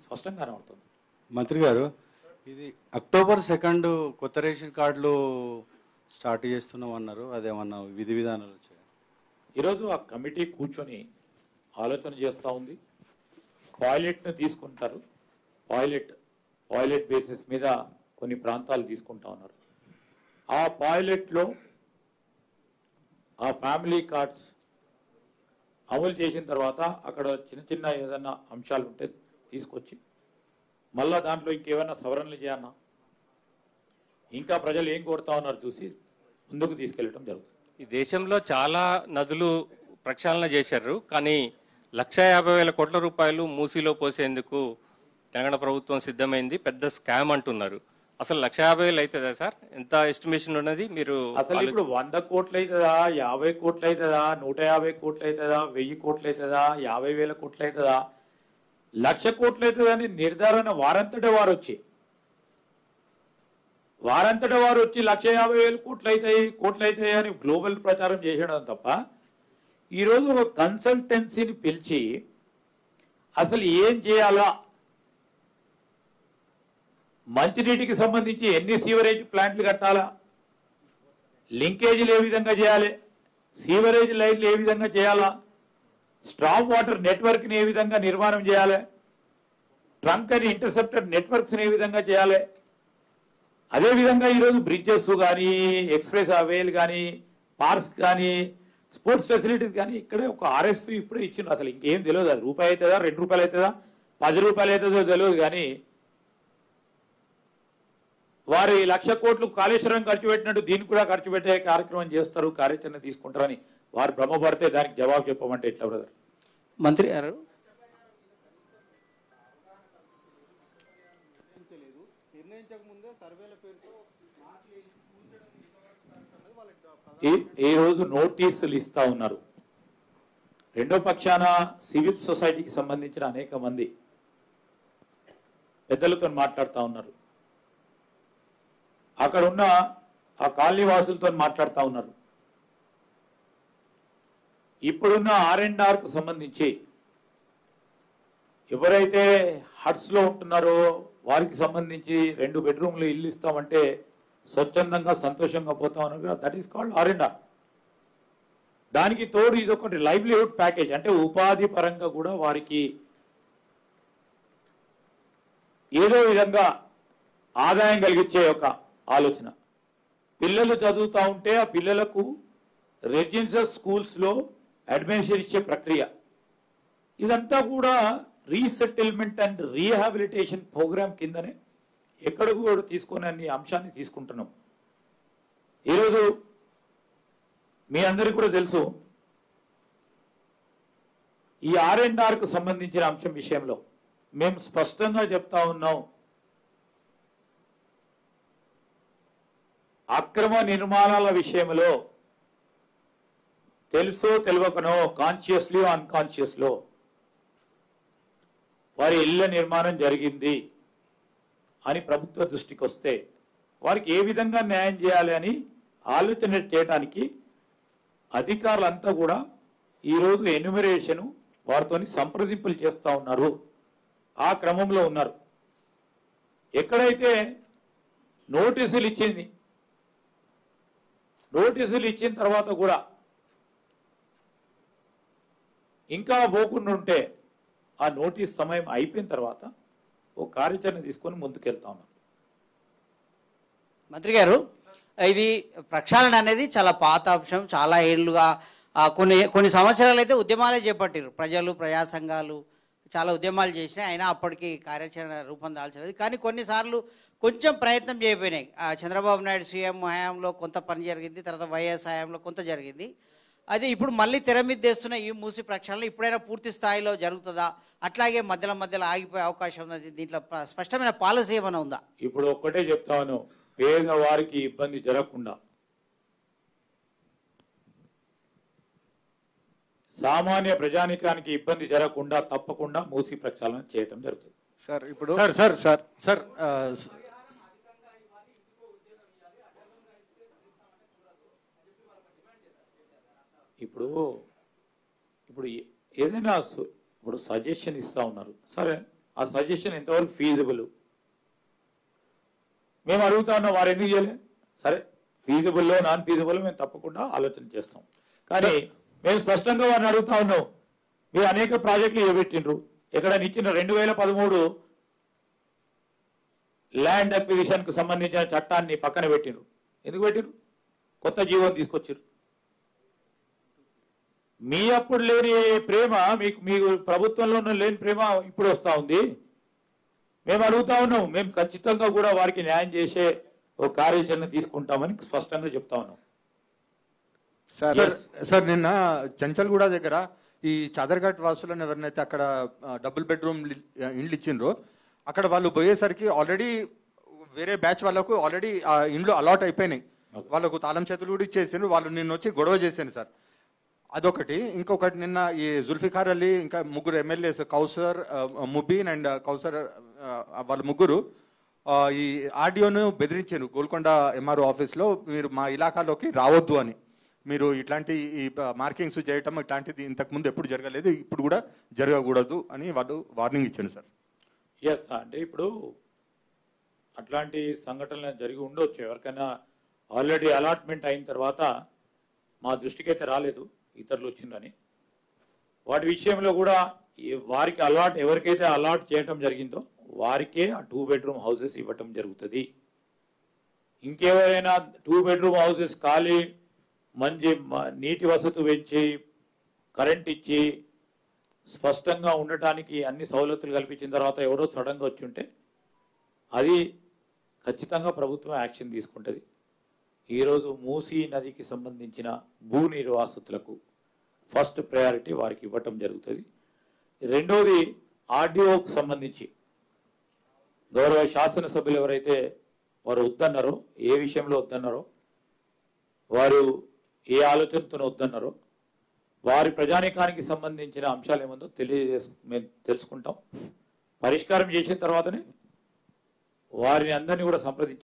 స్పష్టంగా కనబడుతుంది. మంత్రి గారు, ఇది అక్టోబర్ 2 కొత్త రేషన్ కార్డులు స్టార్ట్ చేస్తున్నాం అన్నారు, అదేమన్నా విధి విధానాలు వచ్చాయి? ఈరోజు ఆ కమిటీ కూర్చొని ఆలోచన చేస్తూ ఉంది. పాయిలెట్ను తీసుకుంటారు, పాయిలెట్ బేసిస్ మీద కొన్ని ప్రాంతాలు తీసుకుంటా ఉన్నారు. ఆ పాయిలెట్లో ఆ ఫ్యామిలీ కార్డ్స్ అమలు చేసిన తర్వాత అక్కడ చిన్న చిన్న ఏదైనా అంశాలు ఉంటే తీసుకొచ్చి మళ్ళా దాంట్లో ఇంకేమైనా సవరణలు చేయన్నా, ఇంకా ప్రజలు ఏం కోరుతా ఉన్నారు చూసి ముందుకు తీసుకెళ్ళటం జరుగుతుంది. ఈ దేశంలో చాలా నదులు ప్రక్షాళన చేశారు, కానీ 1,50,000 కోట్ల రూపాయలు మూసీలో పోసేందుకు తెలంగాణ ప్రభుత్వం సిద్ధమైంది, పెద్ద స్కామ్ అంటున్నారు. అసలు 1,50,000 అవుతుందా సార్? ఎంత ఎస్టిమేషన్ ఉన్నది మీరు? అసలు ఇప్పుడు 100 కోట్లు అవుతుందా, 50 కోట్లు అవుతుందా, 150 కోట్లు అవుతుందా, 1000 కోట్లు అవుతుందా, 50,000 కోట్లు అవుతుందా, 1,00,000 కోట్లు అవుతుందా అని నిర్ధారణ వారంతటా వారు వచ్చి 1,50,000 కోట్లు అవుతాయి అని గ్లోబల్ ప్రచారం చేసేయడం తప్ప ఈరోజు ఒక కన్సల్టెన్సీని పిలిచి అసలు ఏం చేయాలా, మంచినీటికి సంబంధించి ఎన్ని సీవరేజ్ ప్లాంట్లు కట్టాలా, లింకేజీలు ఏ విధంగా చేయాలి, సీవరేజ్ లైన్లు ఏ విధంగా చేయాలా, స్ట్రాంగ్ వాటర్ నెట్వర్క్ని ఏ విధంగా నిర్మాణం చేయాలి, ట్రంక్ అండ్ ఇంటర్సెప్టర్ నెట్వర్క్స్ని ఏ విధంగా చేయాలి, అదేవిధంగా ఈరోజు బ్రిడ్జెస్ కానీ, ఎక్స్ప్రెస్ హైవేలు కానీ, పార్క్స్ కానీ, స్పోర్ట్స్ ఫెసిలిటీస్ కానీ ఇక్కడే ఒక ఆర్ఎస్పీ ఇప్పుడే ఇచ్చిండ్రు. అసలు ఇంకేం తెలియదు, అది రూపాయి అవుతుందా, 2 రూపాయలు అవుతుందా, 10 రూపాయలు అవుతుందో తెలియదు, కానీ వారు 1,00,000 కోట్లు కాళేశ్వరం ఖర్చు పెట్టినట్టు దీన్ని కూడా ఖర్చు పెట్టే కార్యక్రమం చేస్తారు, కార్యాచరణ తీసుకుంటారని వారు భ్రమపడితే దానికి జవాబు చెప్పమంటే ఎట్లా బ్రదర్? మంత్రి గారు, ఈ రోజు నోటీసులు ఇస్తా ఉన్నారు. రెండో పక్షాన సివిల్ సొసైటీకి సంబంధించిన అనేక మంది పెద్దలతో మాట్లాడుతూ ఉన్నారు, అక్కడ ఉన్న ఆ కాలనీ వాసులతో మాట్లాడుతూ ఉన్నారు. ఇప్పుడున్న R&R కు సంబంధించి ఎవరైతే హట్స్ లో ఉంటున్నారో వారికి సంబంధించి 2 బెడ్రూమ్లు ఇల్లు ఇస్తామంటే స్వచ్ఛందంగా సంతోషంగా పోతా ఉన్నారు. That is called R&R. దానికి తోడు ఇదొకటి లైవ్లీహుడ్ ప్యాకేజ్, అంటే ఉపాధి పరంగా కూడా వారికి ఏదో విధంగా ఆదాయం కలిగించే ఒక ఆలోచన. పిల్లలు చదువుతూ ఉంటే ఆ పిల్లలకు రెసిడెన్షియల్ స్కూల్స్ లో అడ్మిషన్ ఇచ్చే ప్రక్రియ, ఇదంతా కూడా రీసెటిల్మెంట్ అండ్ రీహాబిలిటేషన్ ప్రోగ్రామ్ కిందనే ఎక్కడ కూడా తీసుకునే అంశాన్ని తీసుకుంటున్నాం. ఈరోజు మీ అందరికీ కూడా తెలుసు, ఈ R&R కు సంబంధించిన అంశం విషయంలో మేము స్పష్టంగా చెప్తా ఉన్నాం, అక్రమ నిర్మాణాల విషయంలో తెలుసో తెలియకనో, కాన్షియస్లీ అన్కాన్షియస్లో వారి ఇళ్ల నిర్మాణం జరిగింది అని ప్రభుత్వ దృష్టికి వస్తే వారికి ఏ విధంగా న్యాయం చేయాలి అని ఆలోచన చేయడానికి అధికారులంతా కూడా ఈరోజు ఎన్యూమరేషన్ వారితో సంప్రదింపులు చేస్తూ ఉన్నారు, ఆ క్రమంలో ఉన్నారు. ఎక్కడైతే నోటీసులు ఇచ్చిన తర్వాత కూడా ఇంకా పోకుండా ఉంటే ఆ నోటీస్ సమయం అయిపోయిన తర్వాత ఓ కార్యాచరణ తీసుకొని ముందుకెళ్తా ఉన్నాం. మంత్రి గారు, ఇది ప్రక్షాళన అనేది చాలా పాత అంశం, చాలా ఏళ్లుగా కొన్ని సంవత్సరాలు అయితే ఉద్యమాలే చేపట్టారు, ప్రజలు, ప్రజా సంఘాలు చాలా ఉద్యమాలు చేసినాయి, అయినా అప్పటికి కార్యాచరణ రూపం దాల్చలేదు. కానీ కొన్నిసార్లు కొంచెం ప్రయత్నం చేయబోయినాయి. చంద్రబాబు నాయుడు సీఎం హయాంలో కొంత పని జరిగింది, తర్వాత వైఎస్ హయాంలో కొంత జరిగింది. అదే ఇప్పుడు మళ్ళీ తెర మీద తెస్తున్న ఈ మూసి ప్రక్షాళన ఇప్పుడైనా పూర్తి స్థాయిలో జరుగుతుందా, అట్లాగే మధ్యలో ఆగిపోయే అవకాశం ఉన్నది? దీంట్లో స్పష్టమైన పాలసీ ఏమైనా ఉందా? ఇప్పుడు ఒక్కటే చెప్తాను, పేదవారికి ఇబ్బంది జరగకుండా, సామాన్య ప్రజానికానికి ఇబ్బంది జరగకుండా తప్పకుండా మూసి ప్రక్షాళన చేయడం జరుగుతుంది. సార్ ఇప్పుడు సార్ ఇప్పుడు ఏదైనా ఇప్పుడు సజెషన్ ఇస్తా ఉన్నారు, సరే ఆ సజెషన్ ఎంతవరకు ఫీజిబుల్ మేము అడుగుతా ఉన్నాం, వారు ఎందుకు చేయలేదు? సరే, ఫీజిబుల్లో నాన్ ఫీజిబుల్ మేము తప్పకుండా ఆలోచన చేస్తాం. కానీ మేము స్పష్టంగా వారిని అడుగుతా ఉన్నాం, మీరు అనేక ప్రాజెక్టులు ఇవ్వబెట్టిండ్రు, ఎక్కడ ఇచ్చిన 2013 ల్యాండ్ అక్విజిషన్ కు సంబంధించిన చట్టాన్ని పక్కన పెట్టిండ్రు. ఎందుకు పెట్టిండ్రు? కొత్త జీవో తీసుకొచ్చారు. మీ అప్పుడు లేని ప్రేమ మీకు ప్రభుత్వంలో లేని ప్రేమ ఇప్పుడు వస్తా ఉంది. మేము అడుగుతా ఉన్నాం, మేము ఖచ్చితంగా కూడా వారికి న్యాయం చేసే ఒక కార్యాచరణ తీసుకుంటామని స్పష్టంగా చెప్తా ఉన్నాం. సార్ నిన్న చంచల్గూడ దగ్గర ఈ చాదర్ఘాట్ వాసులను ఎవరినైతే అక్కడ డబుల్ బెడ్రూమ్ ఇండ్లు ఇచ్చిండ్రో అక్కడ వాళ్ళు పోయేసరికి ఆల్రెడీ వేరే బ్యాచ్ వాళ్ళకు ఆల్రెడీ ఆ ఇండ్లు అలాట్ అయిపోయినాయి. వాళ్ళకు తాళం చేతులు కూడా ఇచ్చేసిండ్రు. వాళ్ళు నిన్న వచ్చి గొడవ చేశాను సార్. అదొకటి. ఇంకొకటి నిన్న ఈ జుల్ఫికార్ అలీ ఇంకా ముగ్గురు ఎమ్మెల్యేస్ కౌసర్ ముబీన్ అండ్ కౌసర్ వాళ్ళ ముగ్గురు ఈ ఆడియోను బెదిరించారు గోల్కొండ ఎంఆర్ఓ ఆఫీస్లో, మీరు మా ఇలాకాలోకి రావద్దు అని. మీరు ఇట్లాంటి ఈ మార్కింగ్స్ చేయటం ఇట్లాంటిది ఇంతకుముందు ఎప్పుడు జరగలేదు, ఇప్పుడు కూడా జరగకూడదు అని వాళ్ళు వార్నింగ్ ఇచ్చారు సార్. ఎస్, అంటే ఇప్పుడు అట్లాంటి సంఘటనలు జరిగి ఉండొచ్చు. ఎవరికైనా ఆల్రెడీ అలాట్మెంట్ అయిన తర్వాత మా దృష్టికి అయితే రాలేదు ఇతరులు వచ్చిందని. వాటి విషయంలో కూడా వారికి ఎవరికైతే అలాట్ చేయటం జరిగిందో వారికే ఆ 2 బెడ్రూమ్ హౌసెస్ ఇవ్వటం జరుగుతుంది. ఇంకెవరైనా 2 బెడ్రూమ్ హౌసెస్ ఖాళీ మంచి నీటి వసతి పెంచి కరెంట్ ఇచ్చి స్పష్టంగా ఉండటానికి అన్ని సౌలతులు కల్పించిన తర్వాత ఎవరో సడన్గా వచ్చి ఉంటే అది ఖచ్చితంగా ప్రభుత్వం యాక్షన్ తీసుకుంటుంది. ఈరోజు మూసీ నదికి సంబంధించిన భూ నిర్వాసితులకు ఫస్ట్ ప్రయారిటీ వారికి ఇవ్వటం జరుగుతుంది. రెండోది ఆర్డీఓకి సంబంధించి గౌరవ శాసనసభ్యులు ఎవరైతే వారు వద్దన్నారో, ఏ విషయంలో వద్దన్నారో, వారు ఏ ఆలోచనతో వద్దన్నారో, వారి ప్రజానీకానికి సంబంధించిన అంశాలు ఏముందో మేము తెలుసుకుంటాం. పరిష్కారం చేసిన తర్వాతనే వారిని అందరినీ కూడా సంప్రదించి